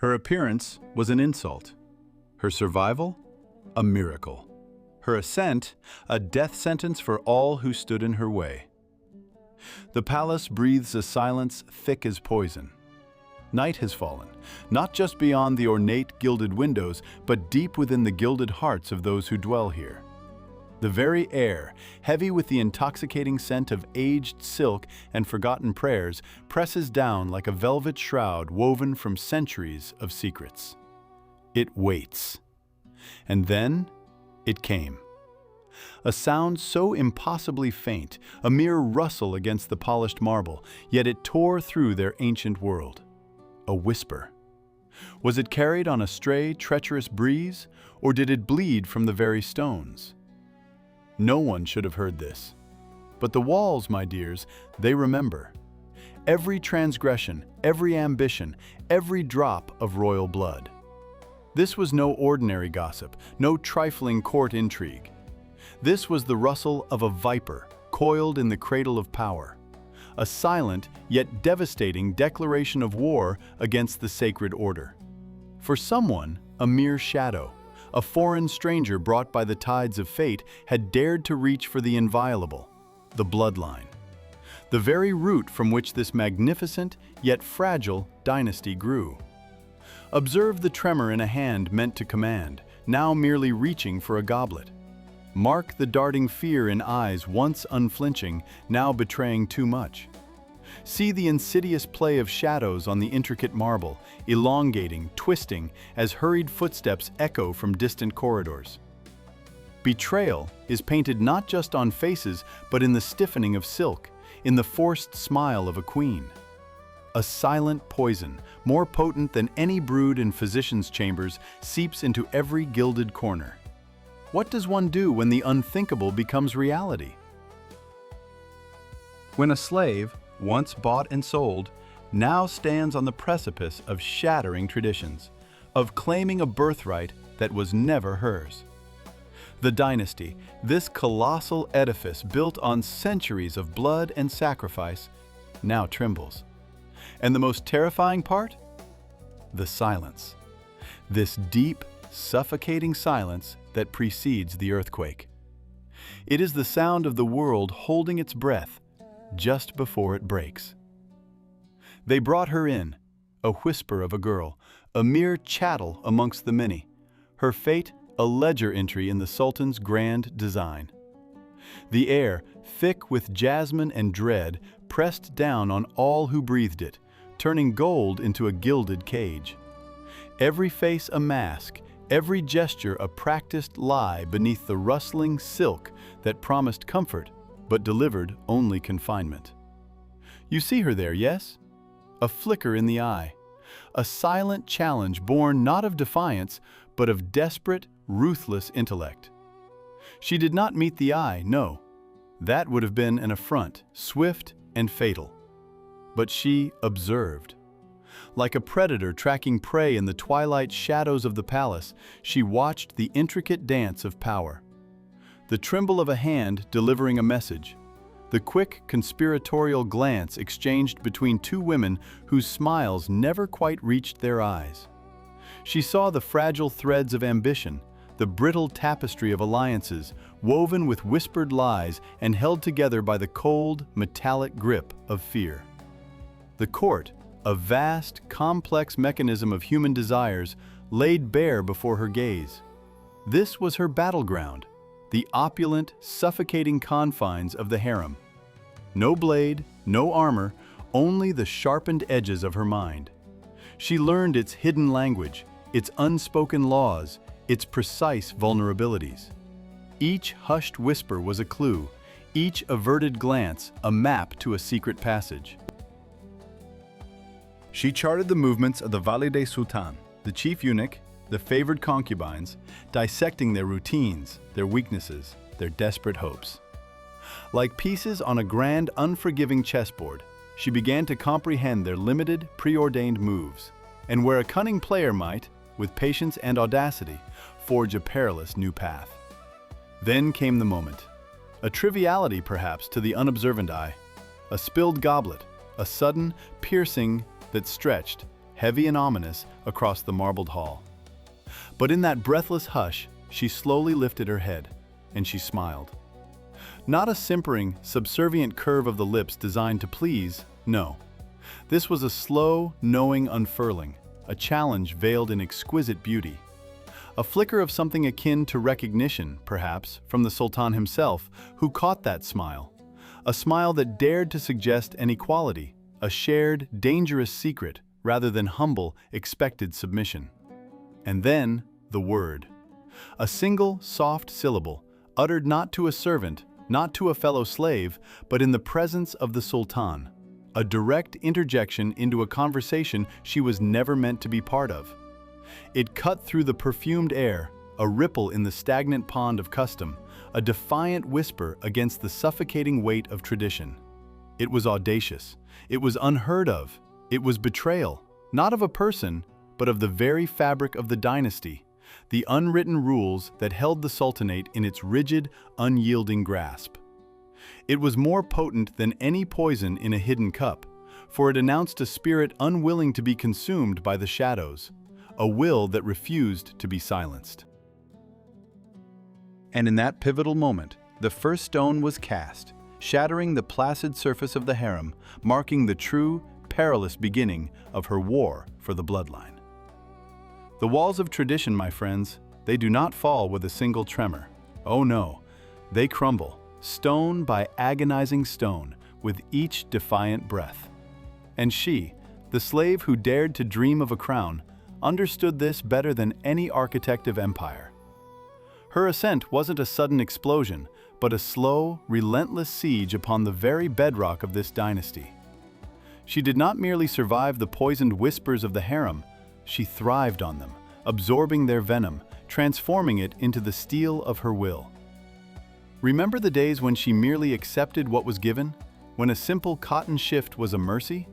Her appearance was an insult. Her survival, a miracle. Her ascent, a death sentence for all who stood in her way. The palace breathes a silence thick as poison. Night has fallen, not just beyond the ornate gilded windows, but deep within the gilded hearts of those who dwell here. The very air, heavy with the intoxicating scent of aged silk and forgotten prayers, presses down like a velvet shroud woven from centuries of secrets. It waits. And then it came. A sound so impossibly faint, a mere rustle against the polished marble, yet it tore through their ancient world. A whisper. Was it carried on a stray, treacherous breeze, or did it bleed from the very stones? No one should have heard this. But the walls, my dears, they remember. Every transgression, every ambition, every drop of royal blood. This was no ordinary gossip, no trifling court intrigue. This was the rustle of a viper coiled in the cradle of power. A silent yet devastating declaration of war against the sacred order. For someone, a mere shadow, a foreign stranger brought by the tides of fate, had dared to reach for the inviolable, the bloodline. The very root from which this magnificent yet fragile dynasty grew. Observe the tremor in a hand meant to command, now merely reaching for a goblet. Mark the darting fear in eyes once unflinching, now betraying too much. See the insidious play of shadows on the intricate marble, elongating, twisting, as hurried footsteps echo from distant corridors. Betrayal is painted not just on faces, but in the stiffening of silk, in the forced smile of a queen. A silent poison, more potent than any brewed in physicians' chambers, seeps into every gilded corner. What does one do when the unthinkable becomes reality? When a slave, once bought and sold, now stands on the precipice of shattering traditions, of claiming a birthright that was never hers. The dynasty, this colossal edifice built on centuries of blood and sacrifice, now trembles. And the most terrifying part? The silence. This deep, suffocating silence that precedes the earthquake. It is the sound of the world holding its breath just before it breaks. They brought her in, a whisper of a girl, a mere chattel amongst the many, her fate a ledger entry in the Sultan's grand design. The air, thick with jasmine and dread, pressed down on all who breathed it, turning gold into a gilded cage. Every face a mask, every gesture a practiced lie beneath the rustling silk that promised comfort but delivered only confinement. You see her there, yes? A flicker in the eye, a silent challenge born not of defiance, but of desperate, ruthless intellect. She did not meet the eye, no. That would have been an affront, swift and fatal. But she observed. Like a predator tracking prey in the twilight shadows of the palace, she watched the intricate dance of power. The tremble of a hand delivering a message. The quick, conspiratorial glance exchanged between two women whose smiles never quite reached their eyes. She saw the fragile threads of ambition, the brittle tapestry of alliances, woven with whispered lies and held together by the cold, metallic grip of fear. The court, a vast, complex mechanism of human desires, laid bare before her gaze. This was her battleground, the opulent, suffocating confines of the harem. No blade, no armor, only the sharpened edges of her mind. She learned its hidden language, its unspoken laws, its precise vulnerabilities. Each hushed whisper was a clue, each averted glance a map to a secret passage. She charted the movements of the Valide Sultan, the chief eunuch, the favored concubines, dissecting their routines, their weaknesses, their desperate hopes. Like pieces on a grand, unforgiving chessboard, she began to comprehend their limited, preordained moves, and where a cunning player might, with patience and audacity, forge a perilous new path. Then came the moment. A triviality, perhaps, to the unobservant eye. A spilled goblet, a sudden piercing that stretched, heavy and ominous, across the marbled hall. But in that breathless hush, she slowly lifted her head, and she smiled. Not a simpering, subservient curve of the lips designed to please, no. This was a slow, knowing unfurling, a challenge veiled in exquisite beauty. A flicker of something akin to recognition, perhaps, from the Sultan himself, who caught that smile. A smile that dared to suggest an equality, a shared, dangerous secret, rather than humble, expected submission. And then, the word. A single, soft syllable, uttered not to a servant, not to a fellow slave, but in the presence of the Sultan. A direct interjection into a conversation she was never meant to be part of. It cut through the perfumed air, a ripple in the stagnant pond of custom, a defiant whisper against the suffocating weight of tradition. It was audacious. It was unheard of. It was betrayal, not of a person, but of the very fabric of the dynasty, the unwritten rules that held the Sultanate in its rigid, unyielding grasp. It was more potent than any poison in a hidden cup, for it announced a spirit unwilling to be consumed by the shadows, a will that refused to be silenced. And in that pivotal moment, the first stone was cast, shattering the placid surface of the harem, marking the true, perilous beginning of her war for the bloodline. The walls of tradition, my friends, they do not fall with a single tremor. Oh no, they crumble, stone by agonizing stone, with each defiant breath. And she, the slave who dared to dream of a crown, understood this better than any architect of empire. Her ascent wasn't a sudden explosion, but a slow, relentless siege upon the very bedrock of this dynasty. She did not merely survive the poisoned whispers of the harem, she thrived on them, absorbing their venom, transforming it into the steel of her will. Remember the days when she merely accepted what was given? When a simple cotton shift was a mercy?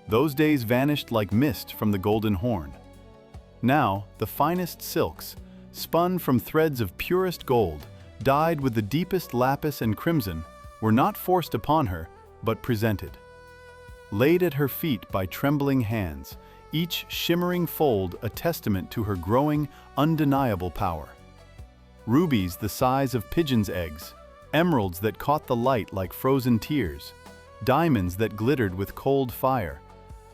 Those days vanished like mist from the Golden Horn. Now, the finest silks, spun from threads of purest gold, dyed with the deepest lapis and crimson, were not forced upon her, but presented. Laid at her feet by trembling hands, each shimmering fold a testament to her growing, undeniable power. Rubies the size of pigeons' eggs, emeralds that caught the light like frozen tears, diamonds that glittered with cold fire.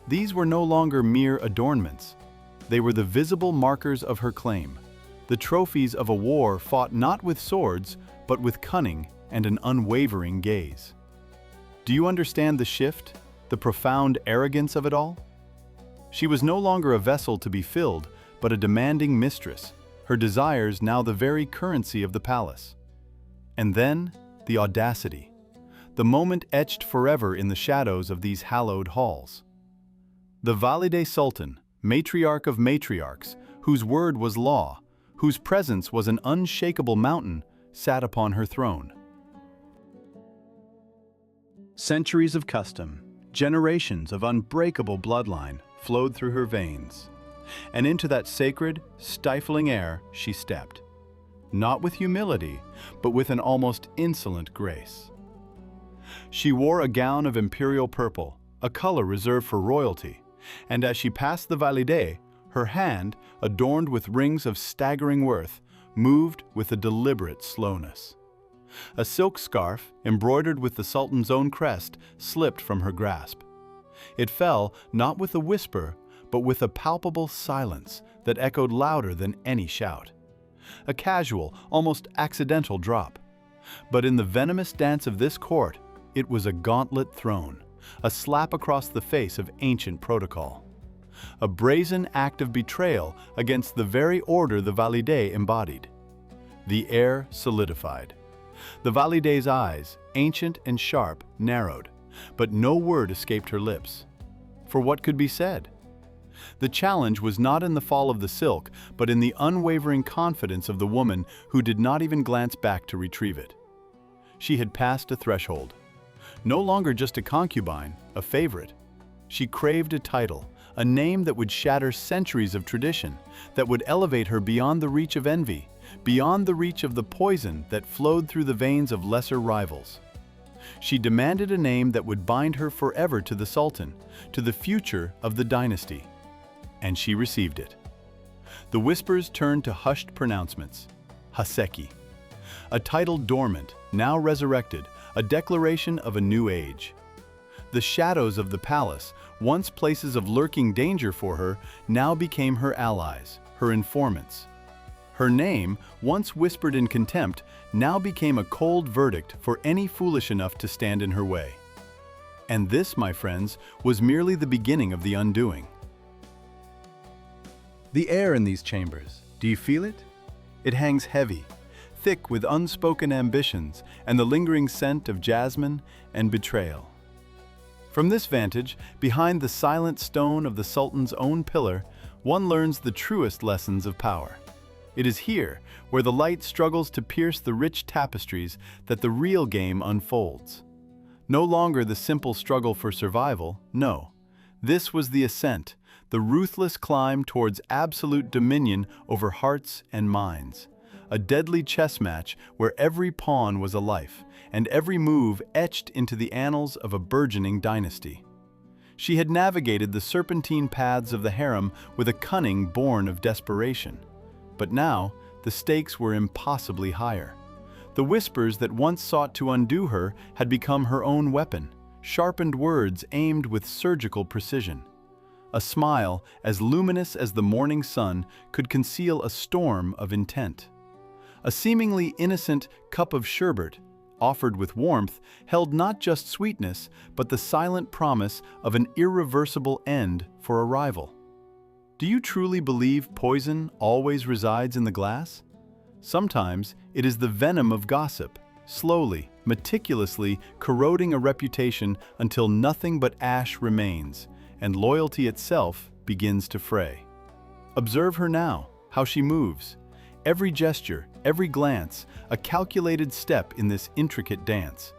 These were no longer mere adornments. They were the visible markers of her claim, the trophies of a war fought not with swords, but with cunning and an unwavering gaze. Do you understand the shift, the profound arrogance of it all? She was no longer a vessel to be filled, but a demanding mistress, her desires now the very currency of the palace. And then, the audacity. The moment etched forever in the shadows of these hallowed halls. The Valide Sultan, matriarch of matriarchs, whose word was law, whose presence was an unshakable mountain, sat upon her throne. Centuries of custom, generations of unbreakable bloodline flowed through her veins, and into that sacred, stifling air she stepped, not with humility, but with an almost insolent grace. She wore a gown of imperial purple, a color reserved for royalty, and as she passed the valide, her hand, adorned with rings of staggering worth, moved with a deliberate slowness. A silk scarf, embroidered with the Sultan's own crest, slipped from her grasp. It fell not with a whisper, but with a palpable silence that echoed louder than any shout. A casual, almost accidental drop. But in the venomous dance of this court, it was a gauntlet thrown, a slap across the face of ancient protocol. A brazen act of betrayal against the very order the valide embodied. The air solidified. The valide's eyes, ancient and sharp, narrowed, but no word escaped her lips. For what could be said? The challenge was not in the fall of the silk, but in the unwavering confidence of the woman who did not even glance back to retrieve it. She had passed a threshold. No longer just a concubine, a favorite. She craved a title, a name that would shatter centuries of tradition, that would elevate her beyond the reach of envy, beyond the reach of the poison that flowed through the veins of lesser rivals. She demanded a name that would bind her forever to the Sultan, to the future of the dynasty. and she received it. The whispers turned to hushed pronouncements. Haseki. A title dormant, now resurrected, a declaration of a new age. The shadows of the palace, once places of lurking danger for her, now became her allies, her informants. Her name, once whispered in contempt, now became a cold verdict for any foolish enough to stand in her way. And this, my friends, was merely the beginning of the undoing. The air in these chambers, do you feel it? It hangs heavy, thick with unspoken ambitions and the lingering scent of jasmine and betrayal. From this vantage, behind the silent stone of the Sultan's own pillar, one learns the truest lessons of power. It is here, where the light struggles to pierce the rich tapestries, that the real game unfolds. No longer the simple struggle for survival, no. This was the ascent, the ruthless climb towards absolute dominion over hearts and minds. A deadly chess match where every pawn was a life, and every move etched into the annals of a burgeoning dynasty. She had navigated the serpentine paths of the harem with a cunning born of desperation. But now, the stakes were impossibly higher. The whispers that once sought to undo her had become her own weapon, sharpened words aimed with surgical precision. A smile as luminous as the morning sun could conceal a storm of intent. A seemingly innocent cup of sherbet, offered with warmth, held not just sweetness, but the silent promise of an irreversible end for a rival. Do you truly believe poison always resides in the glass? Sometimes it is the venom of gossip, slowly, meticulously corroding a reputation until nothing but ash remains, and loyalty itself begins to fray. Observe her now, how she moves. Every gesture, every glance, a calculated step in this intricate dance.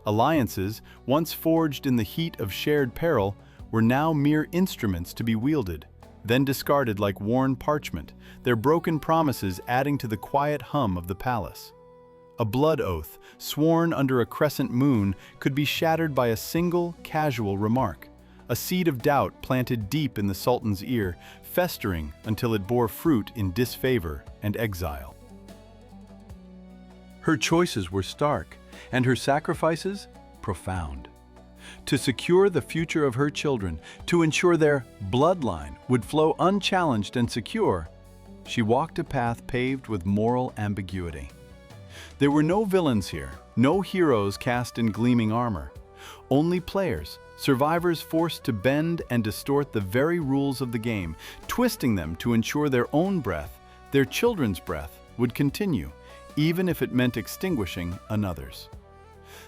Alliances, once forged in the heat of shared peril, were now mere instruments to be wielded, then discarded like worn parchment, their broken promises adding to the quiet hum of the palace. A blood oath, sworn under a crescent moon, could be shattered by a single, casual remark. A seed of doubt planted deep in the Sultan's ear, festering until it bore fruit in disfavor and exile. Her choices were stark, and her sacrifices profound. To secure the future of her children, to ensure their bloodline would flow unchallenged and secure, she walked a path paved with moral ambiguity. There were no villains here, no heroes cast in gleaming armor, only players, survivors forced to bend and distort the very rules of the game, twisting them to ensure their own breath, their children's breath, would continue, even if it meant extinguishing another's.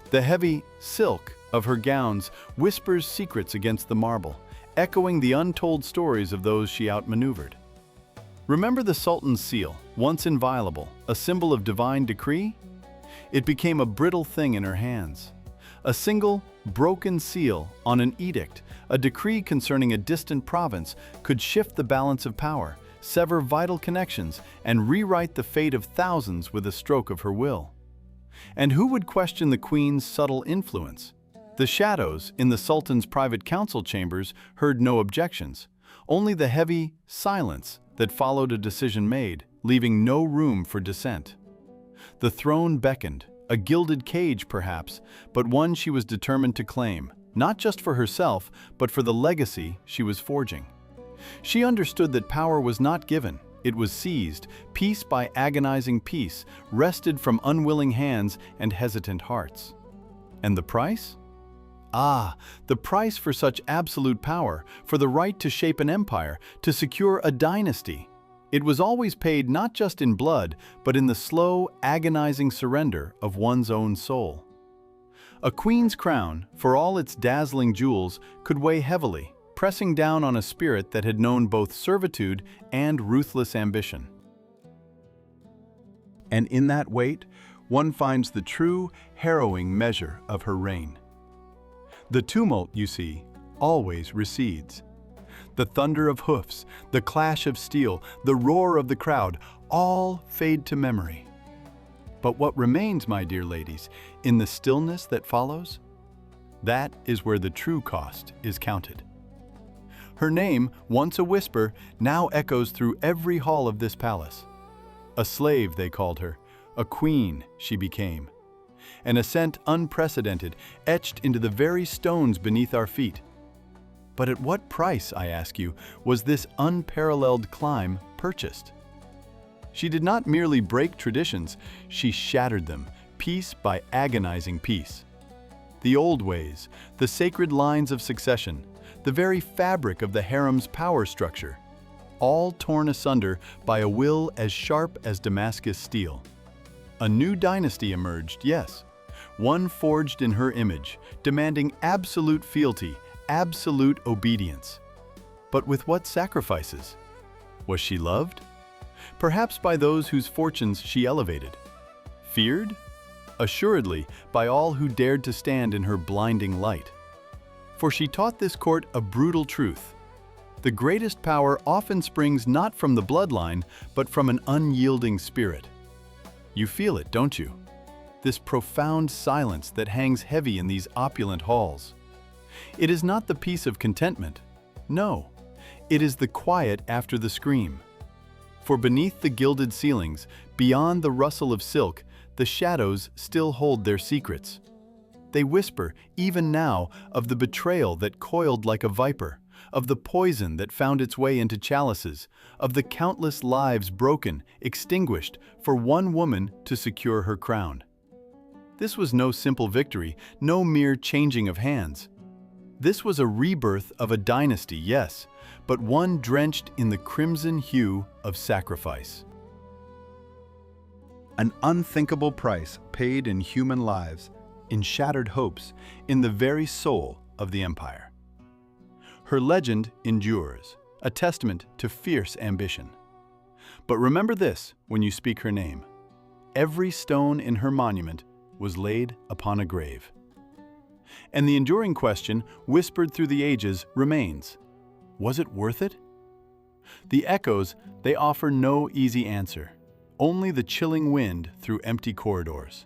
The heavy silk of her gowns whispers secrets against the marble, echoing the untold stories of those she outmaneuvered. Remember the Sultan's seal, once inviolable, a symbol of divine decree? It became a brittle thing in her hands. A single, broken seal on an edict, a decree concerning a distant province, could shift the balance of power, sever vital connections, and rewrite the fate of thousands with a stroke of her will. And who would question the Queen's subtle influence? The shadows in the Sultan's private council chambers heard no objections, only the heavy silence that followed a decision made, leaving no room for dissent. The throne beckoned, a gilded cage perhaps, but one she was determined to claim, not just for herself, but for the legacy she was forging. She understood that power was not given, it was seized, piece by agonizing piece, wrested from unwilling hands and hesitant hearts. And the price? Ah, the price for such absolute power, for the right to shape an empire, to secure a dynasty. It was always paid not just in blood, but in the slow, agonizing surrender of one's own soul. A queen's crown, for all its dazzling jewels, could weigh heavily, pressing down on a spirit that had known both servitude and ruthless ambition. And in that weight, one finds the true, harrowing measure of her reign. The tumult, you see, always recedes. The thunder of hoofs, the clash of steel, the roar of the crowd, all fade to memory. But what remains, my dear ladies, in the stillness that follows? That is where the true cost is counted. Her name, once a whisper, now echoes through every hall of this palace. A slave, they called her. A queen she became. An ascent unprecedented, etched into the very stones beneath our feet. But at what price, I ask you, was this unparalleled climb purchased? She did not merely break traditions, she shattered them, piece by agonizing piece. The old ways, the sacred lines of succession, the very fabric of the harem's power structure, all torn asunder by a will as sharp as Damascus steel. A new dynasty emerged, yes, one forged in her image, demanding absolute fealty, absolute obedience. But with what sacrifices? Was she loved? Perhaps by those whose fortunes she elevated. Feared? Assuredly, by all who dared to stand in her blinding light. For she taught this court a brutal truth. The greatest power often springs not from the bloodline, but from an unyielding spirit. You feel it, don't you? This profound silence that hangs heavy in these opulent halls. It is not the peace of contentment. No, it is the quiet after the scream. For beneath the gilded ceilings, beyond the rustle of silk, the shadows still hold their secrets. They whisper, even now, of the betrayal that coiled like a viper, of the poison that found its way into chalices, of the countless lives broken, extinguished, for one woman to secure her crown. This was no simple victory, no mere changing of hands. This was a rebirth of a dynasty, yes, but one drenched in the crimson hue of sacrifice. An unthinkable price paid in human lives, in shattered hopes, in the very soul of the empire. Her legend endures, a testament to fierce ambition. But remember this when you speak her name. Every stone in her monument was laid upon a grave. And the enduring question, whispered through the ages, remains: was it worth it? The echoes, they offer no easy answer, only the chilling wind through empty corridors.